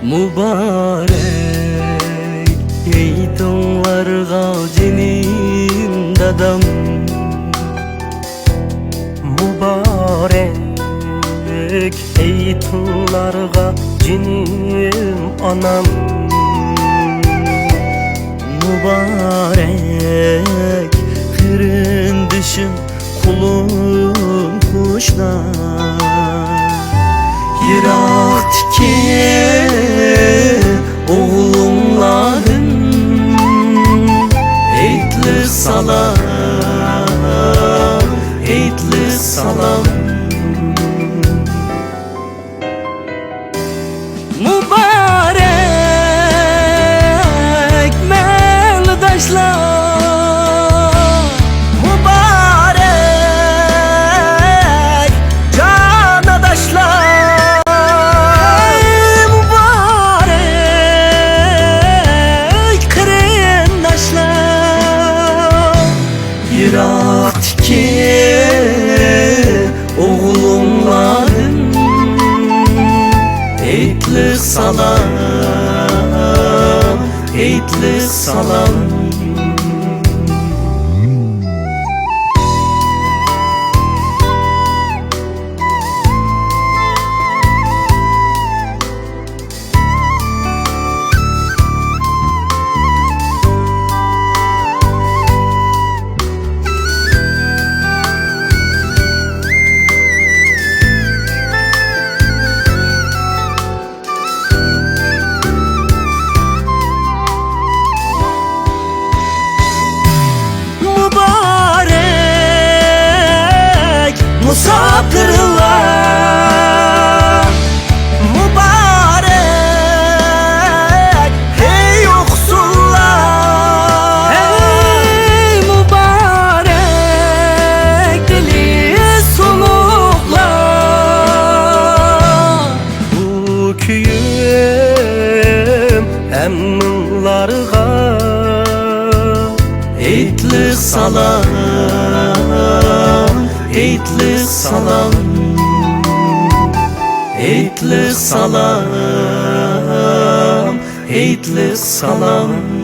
Mübarek Heytliqlarga cinim dadam. Mübarek Heytliqlarga cinim anam. Mübarek kırındışım kulum kuşlar. Yiraktaki oğlumların Heytliq salam, Heytliq salam. Mübarek meldaşlar, mübarek canadaşlar, mübarek kırındaşlar. Yiraktaki oğlumların Heytliq salam, Heytliq salam. Musafirler mübarek, hey yoksullar, hey mübarek dili soluklar. Bu köyüm hemminlarga Heytliq salam, Heytliq salam, Heytliq salam, Heytliq salam.